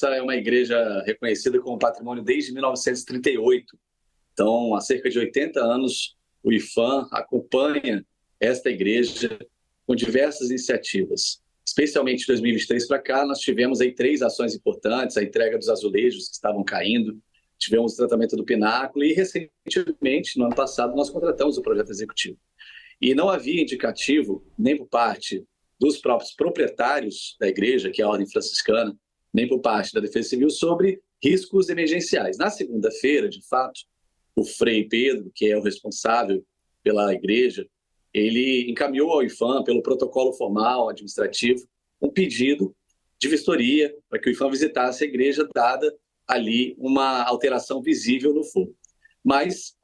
é uma igreja reconhecida como patrimônio desde 1938. Então, há cerca de 80 anos, o IPHAN acompanha esta igreja com diversas iniciativas. Especialmente de 2023 para cá, nós tivemos aí 3 ações importantes: a entrega dos azulejos que estavam caindo, tivemos o tratamento do pináculo e, recentemente, no ano passado, nós contratamos o projeto executivo. E não havia indicativo, nem por parte dos próprios proprietários da igreja, que é a Ordem Franciscana, nem por parte da Defesa Civil, sobre riscos emergenciais. Na segunda-feira, de fato, o Frei Pedro, que é o responsável pela igreja, ele encaminhou ao IPHAN, pelo protocolo formal administrativo, um pedido de vistoria para que o IPHAN visitasse a igreja, dada ali uma alteração visível no fogo. Mas,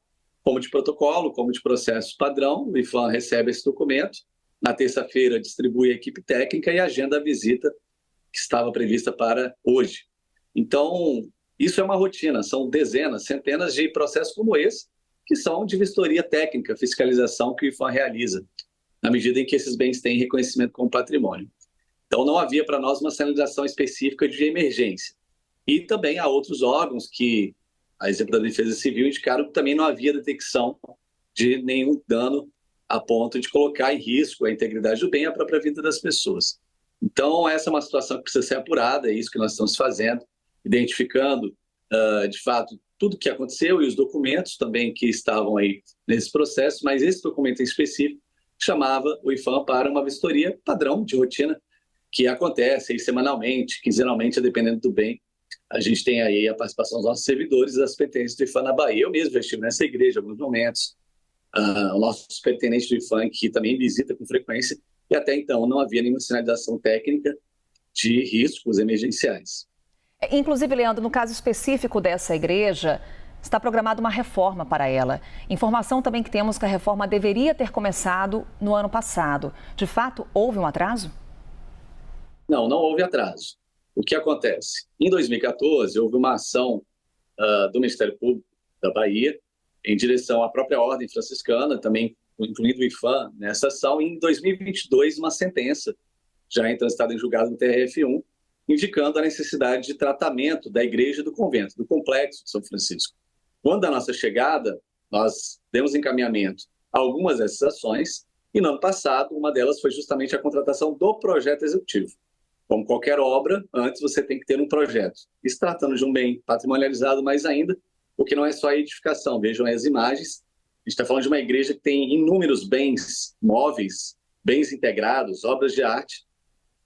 como de protocolo, como de processo padrão, o IPHAN recebe esse documento, na terça-feira distribui a equipe técnica e agenda a visita que estava prevista para hoje. Então, isso é uma rotina, são dezenas, centenas de processos como esse, que são de vistoria técnica, fiscalização que o IPHAN realiza, na medida em que esses bens têm reconhecimento como patrimônio. Então, não havia para nós uma sinalização específica de emergência. E também há outros órgãos que, a exemplo da Defesa Civil, indicaram que também não havia detecção de nenhum dano a ponto de colocar em risco a integridade do bem e a própria vida das pessoas. Então, essa é uma situação que precisa ser apurada, é isso que nós estamos fazendo, identificando, de fato, tudo o que aconteceu e os documentos também que estavam aí nesse processo, mas esse documento em específico chamava o IPHAN para uma vistoria padrão de rotina que acontece aí semanalmente, quinzenalmente, dependendo do bem. A gente tem aí a participação dos nossos servidores das pertences do IPHAN na Bahia. Eu mesmo estive nessa igreja em alguns momentos. O nosso superintendente do IPHAN, que também visita com frequência, e até então não havia nenhuma sinalização técnica de riscos emergenciais. Inclusive, Leandro, no caso específico dessa igreja, está programada uma reforma para ela. Informação também que temos que a reforma deveria ter começado no ano passado. De fato, houve um atraso? Não, não houve atraso. O que acontece? Em 2014, houve uma ação do Ministério Público da Bahia em direção à própria Ordem Franciscana, também incluindo o IPHAN nessa ação, e em 2022 uma sentença, já transitada em julgado no TRF1, indicando a necessidade de tratamento da igreja e do convento, do complexo de São Francisco. Quando da nossa chegada, nós demos encaminhamento a algumas dessas ações, e no ano passado, uma delas foi justamente a contratação do projeto executivo. Como qualquer obra, antes você tem que ter um projeto. E se tratando de um bem patrimonializado mais ainda, porque não é só a edificação, vejam as imagens, a gente está falando de uma igreja que tem inúmeros bens móveis, bens integrados, obras de arte.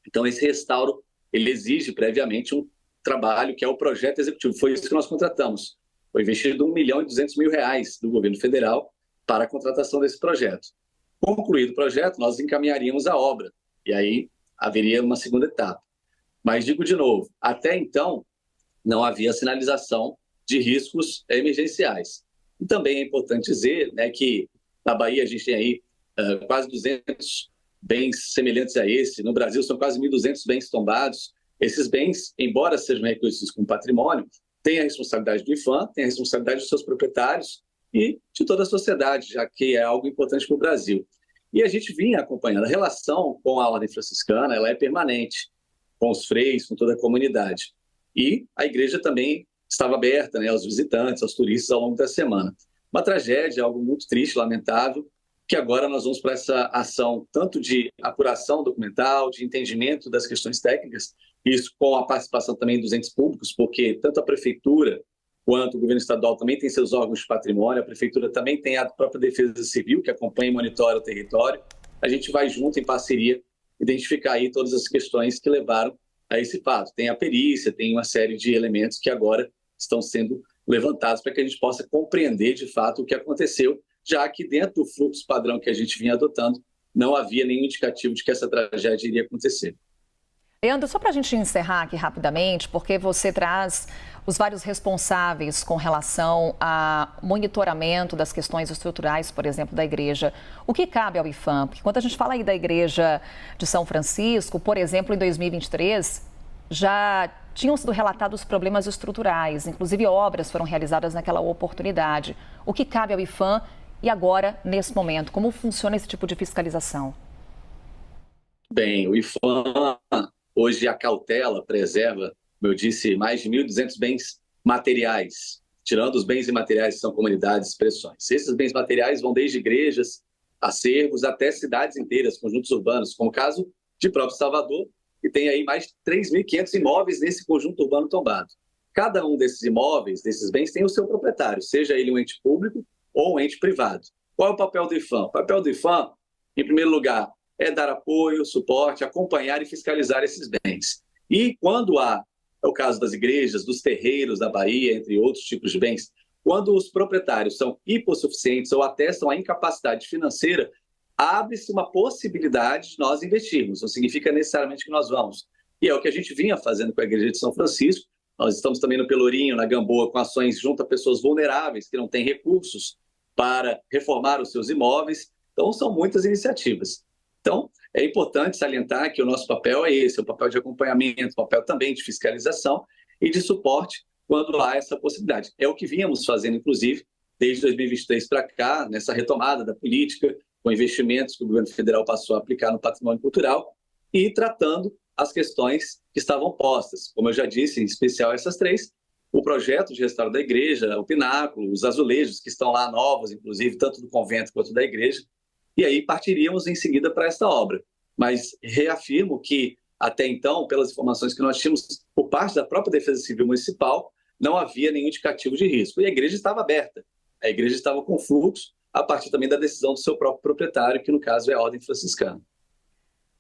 Então, esse restauro, ele exige previamente um trabalho que é o projeto executivo. Foi isso que nós contratamos. Foi investido R$ 1.200.000 do governo federal para a contratação desse projeto. Concluído o projeto, nós encaminharíamos a obra, e aí haveria uma segunda etapa. Mas digo de novo, até então não havia sinalização de riscos emergenciais. E também é importante dizer, né, que na Bahia a gente tem aí quase 200 bens semelhantes a esse. No Brasil são quase 1.200 bens tombados. Esses bens, embora sejam reconhecidos como patrimônio, têm a responsabilidade do IPHAN, têm a responsabilidade dos seus proprietários e de toda a sociedade, já que é algo importante para o Brasil. E a gente vinha acompanhando. A relação com a Ordem Franciscana, ela é permanente, com os freis, com toda a comunidade. E a igreja também estava aberta, né, aos visitantes, aos turistas ao longo da semana. Uma tragédia, algo muito triste, lamentável, que agora nós vamos para essa ação tanto de apuração documental, de entendimento das questões técnicas, isso com a participação também dos entes públicos, porque tanto a prefeitura quanto o governo estadual também tem seus órgãos de patrimônio, a prefeitura também tem a própria Defesa Civil, que acompanha e monitora o território. A gente vai junto, em parceria, identificar aí todas as questões que levaram a esse fato. Tem a perícia, tem uma série de elementos que agora estão sendo levantados para que a gente possa compreender de fato o que aconteceu, já que dentro do fluxo padrão que a gente vinha adotando, não havia nenhum indicativo de que essa tragédia iria acontecer. Leandro, só para a gente encerrar aqui rapidamente, porque você traz os vários responsáveis com relação a monitoramento das questões estruturais, por exemplo, da igreja. O que cabe ao IPHAN? Porque quando a gente fala aí da igreja de São Francisco, por exemplo, em 2023, já tinham sido relatados problemas estruturais, inclusive obras foram realizadas naquela oportunidade. O que cabe ao IPHAN e agora, nesse momento, como funciona esse tipo de fiscalização? Bem, o IPHAN hoje acautela, preserva como eu disse, mais de 1.200 bens materiais, tirando os bens imateriais que são comunidades e expressões. Esses bens materiais vão desde igrejas, acervos, até cidades inteiras, conjuntos urbanos, como o caso de próprio Salvador, que tem aí mais de 3.500 imóveis nesse conjunto urbano tombado. Cada um desses imóveis, desses bens, tem o seu proprietário, seja ele um ente público ou um ente privado. Qual é o papel do IPHAN? O papel do IPHAN, em primeiro lugar, é dar apoio, suporte, acompanhar e fiscalizar esses bens. E quando é o caso das igrejas, dos terreiros da Bahia, entre outros tipos de bens, quando os proprietários são hipossuficientes ou atestam a incapacidade financeira, abre-se uma possibilidade de nós investirmos. Não significa necessariamente que nós vamos. E é o que a gente vinha fazendo com a Igreja de São Francisco. Nós estamos também no Pelourinho, na Gamboa, com ações junto a pessoas vulneráveis que não têm recursos para reformar os seus imóveis. Então, são muitas iniciativas. Então, é importante salientar que o nosso papel é esse, o papel de acompanhamento, o papel também de fiscalização e de suporte quando há essa possibilidade. É o que vínhamos fazendo, inclusive, desde 2023 para cá, nessa retomada da política, com investimentos que o governo federal passou a aplicar no patrimônio cultural e tratando as questões que estavam postas. Como eu já disse, em especial essas três, o projeto de restauro da igreja, o pináculo, os azulejos que estão lá novos, inclusive, tanto do convento quanto da igreja, e aí partiríamos em seguida para esta obra. Mas reafirmo que, até então, pelas informações que nós tínhamos por parte da própria Defesa Civil Municipal, não havia nenhum indicativo de risco. E a igreja estava aberta, a igreja estava com fluxo, a partir também da decisão do seu próprio proprietário, que no caso é a Ordem Franciscana.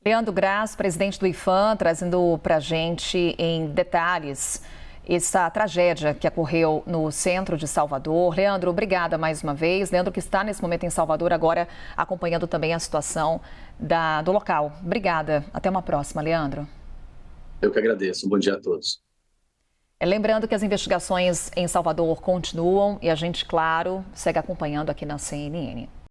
Leandro Graz, presidente do IPHAN, trazendo para a gente em detalhes essa tragédia que ocorreu no centro de Salvador. Leandro, obrigada mais uma vez. Leandro que está nesse momento em Salvador, agora acompanhando também a situação do local. Obrigada. Até uma próxima, Leandro. Eu que agradeço. Um bom dia a todos. Lembrando que as investigações em Salvador continuam e a gente, claro, segue acompanhando aqui na CNN.